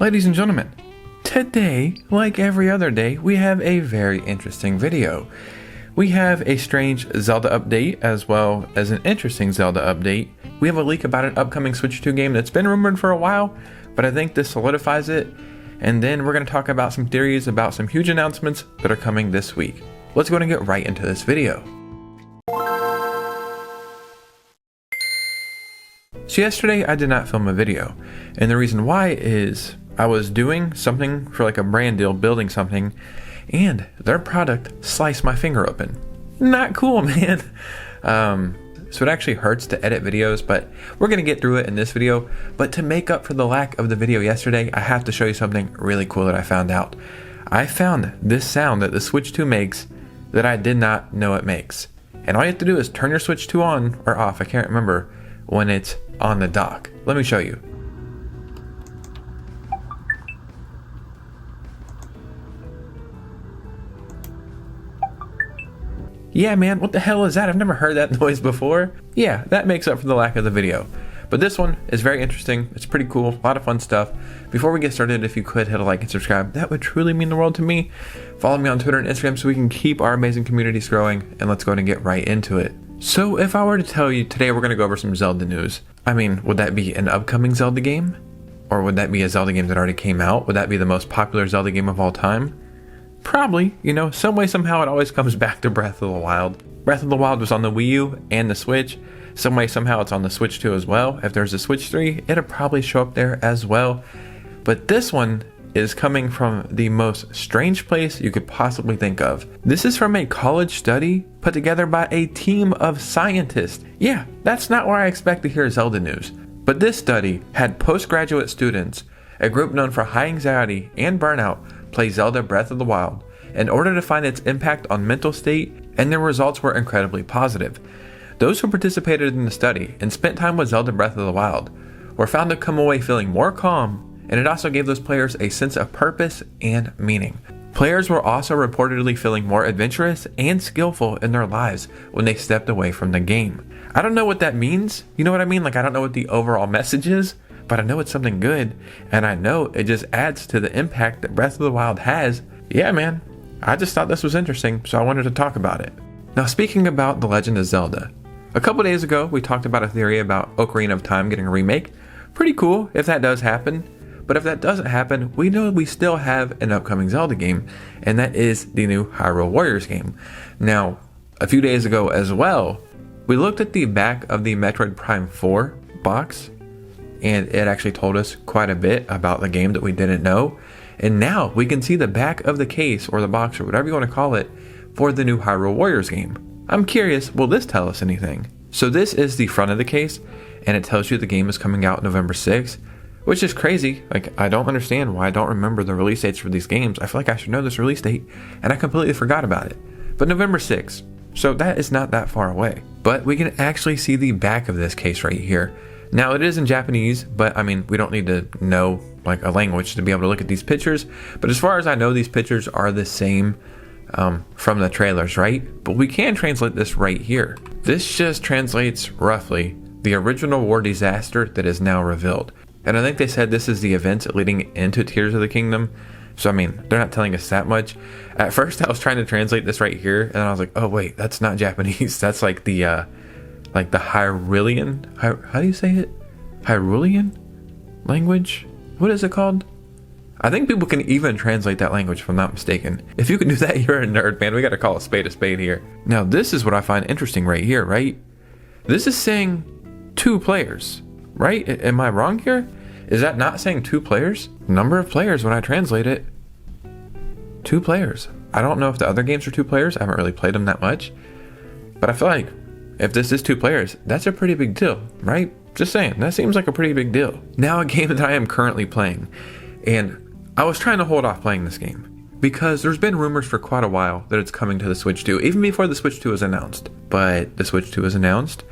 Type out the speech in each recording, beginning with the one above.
Ladies and gentlemen, today, like every other day, we have a very interesting video. We have a strange Zelda update as well as an interesting Zelda update. We have a leak about an upcoming Switch 2 game that's been rumored for a while, but I think this solidifies it. And then we're going to talk about some theories about some huge announcements that are coming this week. Let's go ahead and get right into this video. So yesterday I did not film a video, and the reason why is I was doing something for like a brand deal, building something, and their product sliced my finger open. Not cool, man. So it actually hurts to edit videos, but we're gonna get through it in this video. But to make up for the lack of the video yesterday, I have to show you something really cool that I found out. I found this sound that the Switch 2 makes that I did not know it makes. And all you have to do is turn your Switch 2 on or off, I can't remember, when it's on the dock. Let me show you. Yeah, man, what the hell is that? I've never heard that noise before. Yeah, that makes up for the lack of the video. But this one is very interesting. It's pretty cool, a lot of fun stuff. Before we get started, if you could hit a like and subscribe, that would truly mean the world to me. Follow me on Twitter and Instagram so we can keep our amazing communities growing, and let's go ahead and get right into it. So if I were to tell you today we're gonna go over some Zelda news, I mean, would that be an upcoming Zelda game? Or would that be a Zelda game that already came out? Would that be the most popular Zelda game of all time? Probably, you know, some way, somehow it always comes back to Breath of the Wild. Breath of the Wild was on the Wii U and the Switch. Some way, somehow it's on the Switch 2 as well. If there's a Switch 3, it'll probably show up there as well. But this one is coming from the most strange place you could possibly think of. This is from a college study put together by a team of scientists. Yeah, that's not where I expect to hear Zelda news. But this study had postgraduate students, a group known for high anxiety and burnout, play Zelda Breath of the Wild in order to find its impact on mental state, and their results were incredibly positive. Those who participated in the study and spent time with Zelda Breath of the Wild were found to come away feeling more calm, and it also gave those players a sense of purpose and meaning. Players were also reportedly feeling more adventurous and skillful in their lives when they stepped away from the game. I don't know what that means, you know what I mean? Like, I don't know what the overall message is, but I know it's something good, and I know it just adds to the impact that Breath of the Wild has. Yeah, man, I just thought this was interesting, so I wanted to talk about it. Now, speaking about The Legend of Zelda, a couple days ago, we talked about a theory about Ocarina of Time getting a remake. Pretty cool if that does happen, but if that doesn't happen, we know we still have an upcoming Zelda game, and that is the new Hyrule Warriors game. Now, a few days ago as well, we looked at the back of the Metroid Prime 4 box, and it actually told us quite a bit about the game that we didn't know. And now we can see the back of the case or the box or whatever you want to call it for the new Hyrule Warriors game. I'm curious, will this tell us anything? So this is the front of the case, and it tells you the game is coming out November 6th, which is crazy. Like, I don't understand why I don't remember the release dates for these games. I feel like I should know this release date, and I completely forgot about it. But November 6th, so that is not that far away. But we can actually see the back of this case right here. Now, it is in Japanese, but I mean, we don't need to know like a language to be able to look at these pictures. But as far as I know, these pictures are the same from the trailers, right? But we can translate this right here. This just translates roughly the original war disaster that is now revealed. And I think they said this is the event leading into Tears of the Kingdom. So, I mean, they're not telling us that much. At first, I was trying to translate this right here, and I was like, oh, wait, that's not Japanese. That's like the Hyrulean, how do you say it? Hyrulean language? What is it called? I think people can even translate that language if I'm not mistaken. If you can do that, you're a nerd, man. We gotta call a spade here. Now, this is what I find interesting right here, right? This is saying 2 players, right? Am I wrong here? Is that not saying 2 players? Number of players when I translate it. 2 players. I don't know if the other games are 2 players. I haven't really played them that much. But I feel like if this is 2 players, that's a pretty big deal, right? Just saying, that seems like a pretty big deal. Now, a game that I am currently playing, and I was trying to hold off playing this game because there's been rumors for quite a while that it's coming to the Switch 2, even before the Switch 2 was announced. But the Switch 2 was announced,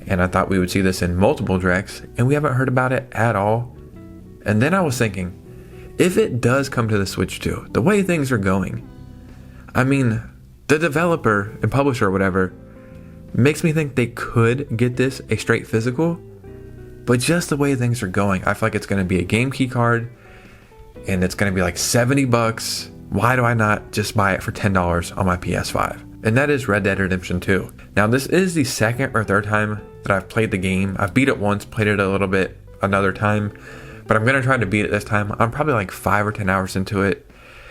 and I thought we would see this in multiple directs, and we haven't heard about it at all. And then I was thinking, if it does come to the Switch 2, the way things are going, I mean, the developer and publisher or whatever makes me think they could get this a straight physical, but just the way things are going, I feel like it's going to be a game key card, and it's going to be like $70. Why do I not just buy it for $10 on my PS5? And that is Red Dead Redemption 2. Now, this is the second or third time that I've played the game. I've beat it once, played it a little bit another time, but I'm going to try to beat it this time. I'm probably like 5 or 10 hours into it,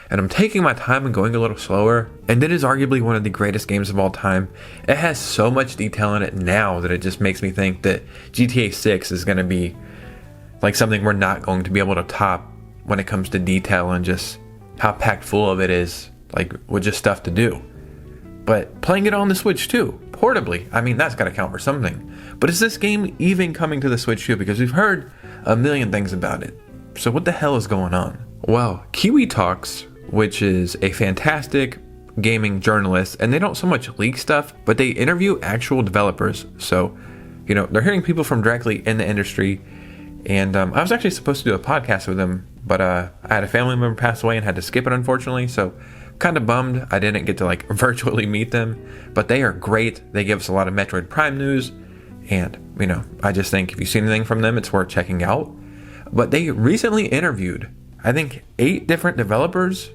and I'm taking my time and going a little slower, and it is arguably one of the greatest games of all time. It has so much detail in it now that it just makes me think that GTA 6 is going to be like something we're not going to be able to top when it comes to detail and just how packed full of it is, like with just stuff to do. But playing it on the Switch too, portably, I mean, that's got to count for something. But is this game even coming to the Switch too? Because we've heard a million things about it. So what the hell is going on? Well, Kiwi Talks, which is a fantastic gaming journalist, and they don't so much leak stuff, but they interview actual developers. So, they're hearing people from directly in the industry. And I was actually supposed to do a podcast with them, but I had a family member pass away and had to skip it, unfortunately. So kind of bummed I didn't get to like virtually meet them, but they are great. They give us a lot of Metroid Prime news, and I just think if you see anything from them, it's worth checking out. But they recently interviewed, I think, 8 different developers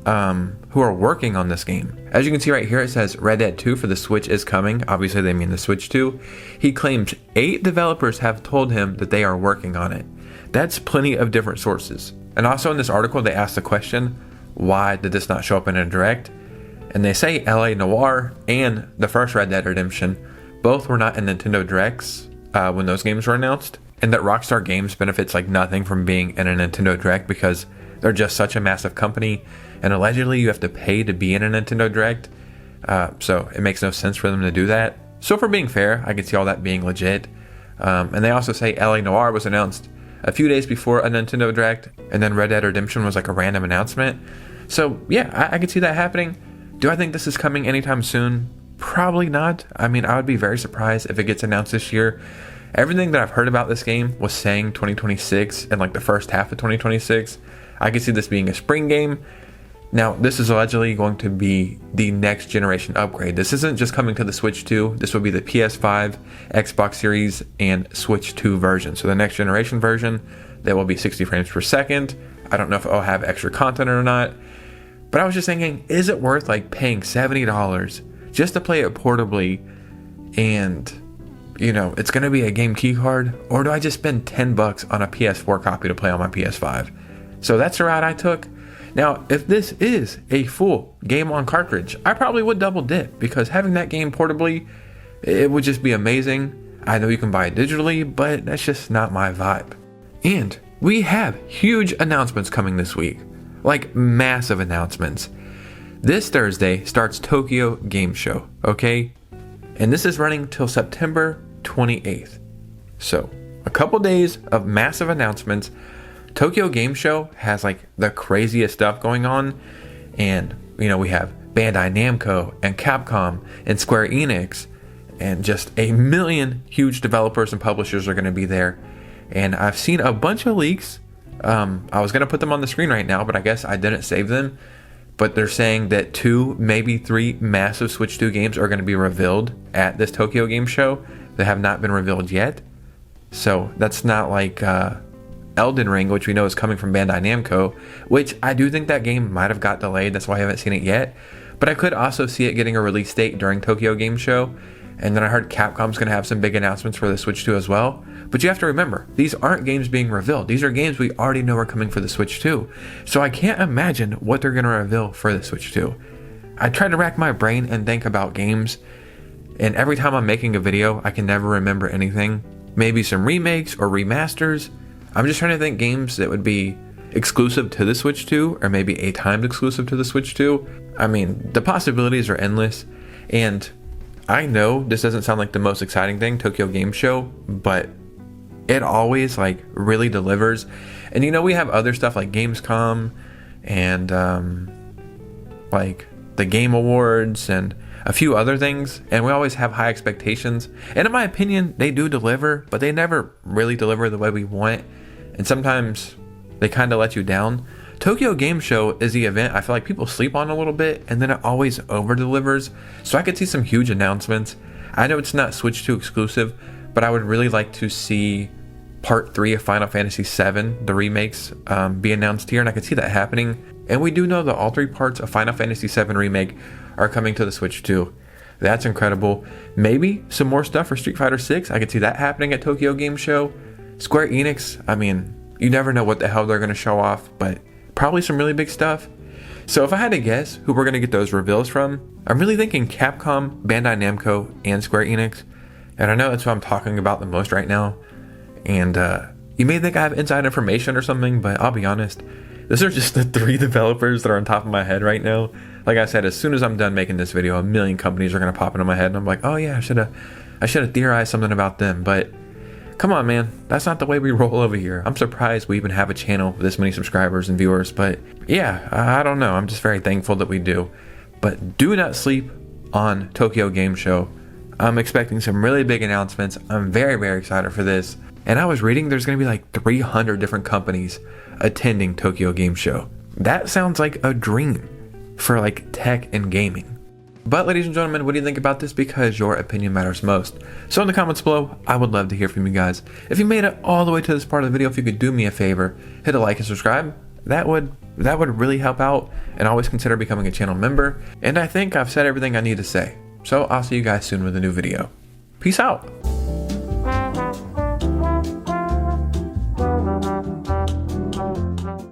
who are working on this game. As you can see right here, it says Red Dead 2 for the Switch is coming. Obviously they mean the Switch 2. He claims 8 developers have told him that they are working on it. That's plenty of different sources. And also in this article, they asked the question, why did this not show up in a direct? And they say LA Noire and the first Red Dead Redemption both were not in Nintendo Directs when those games were announced, and that Rockstar Games benefits like nothing from being in a Nintendo Direct because they're just such a massive company, and allegedly you have to pay to be in a Nintendo Direct, so it makes no sense for them to do that. So for being fair, I can see all that being legit. And they also say LA Noire was announced a few days before a Nintendo Direct, and then Red Dead Redemption was like a random announcement. So yeah, I could see that happening. Do I think this is coming anytime soon? Probably not. I mean, I would be very surprised if it gets announced this year. Everything that I've heard about this game was saying 2026 and like the first half of 2026. I could see this being a spring game. Now, this is allegedly going to be the next generation upgrade. This isn't just coming to the Switch 2. This will be the PS5, Xbox Series, and Switch 2 version. So the next generation version, that will be 60 frames per second. I don't know if it'll have extra content or not. But I was just thinking, is it worth like paying $70 just to play it portably, and it's going to be a game key card? Or do I just spend $10 on a PS4 copy to play on my PS5? So that's the route I took. Now, if this is a full game on cartridge, I probably would double dip, because having that game portably, it would just be amazing. I know you can buy it digitally, but that's just not my vibe. And we have huge announcements coming this week, like massive announcements. This Thursday starts Tokyo Game Show, okay? And this is running till September 28th. So, a couple days of massive announcements. Tokyo Game Show has like the craziest stuff going on, and we have Bandai Namco and Capcom and Square Enix, and just a million huge developers and publishers are going to be there. And I've seen a bunch of leaks. I was going to put them on the screen right now, but I guess I didn't save them. But they're saying that 2, maybe 3 massive Switch 2 games are going to be revealed at this Tokyo Game Show that have not been revealed yet. So that's not like Elden Ring, which we know is coming from Bandai Namco, which I do think that game might have got delayed. That's why I haven't seen it yet. But I could also see it getting a release date during Tokyo Game Show. And then I heard Capcom's going to have some big announcements for the Switch 2 as well. But you have to remember, these aren't games being revealed. These are games we already know are coming for the Switch 2. So I can't imagine what they're going to reveal for the Switch 2. I try to rack my brain and think about games, and every time I'm making a video, I can never remember anything. Maybe some remakes or remasters. I'm just trying to think games that would be exclusive to the Switch 2, or maybe a timed exclusive to the Switch 2. I mean, the possibilities are endless, and I know this doesn't sound like the most exciting thing, Tokyo Game Show, but it always like really delivers. And we have other stuff like Gamescom and like the Game Awards and a few other things, and we always have high expectations. And in my opinion, they do deliver, but they never really deliver the way we want. And sometimes they kind of let you down. Tokyo Game Show is the event I feel like people sleep on a little bit, and then it always over delivers. So I could see some huge announcements. I know it's not Switch 2 exclusive, but I would really like to see part 3 of Final Fantasy VII, the remakes, be announced here, and I could see that happening. And we do know that all 3 parts of Final Fantasy VII Remake are coming to the Switch too. That's incredible. Maybe some more stuff for Street Fighter 6. I could see that happening at Tokyo Game Show. Square Enix, I mean, you never know what the hell they're going to show off, but probably some really big stuff. So if I had to guess who we're going to get those reveals from, I'm really thinking Capcom, Bandai Namco, and Square Enix. And I know that's what I'm talking about the most right now. And you may think I have inside information or something, but I'll be honest, those are just the 3 developers that are on top of my head right now. Like I said, as soon as I'm done making this video, a million companies are going to pop into my head, and I'm like, oh yeah, I should have theorized something about them. But come on, man, that's not the way we roll over here. I'm surprised we even have a channel with this many subscribers and viewers, but yeah, I don't know. I'm just very thankful that we do. But do not sleep on Tokyo Game Show. I'm expecting some really big announcements. I'm very, very excited for this. And I was reading there's going to be like 300 different companies attending Tokyo Game Show. That sounds like a dream for like tech and gaming. But ladies and gentlemen, what do you think about this? Because your opinion matters most. So in the comments below, I would love to hear from you guys. If you made it all the way to this part of the video, if you could do me a favor, hit a like and subscribe. That would really help out, and always consider becoming a channel member. And I think I've said everything I need to say. So I'll see you guys soon with a new video. Peace out.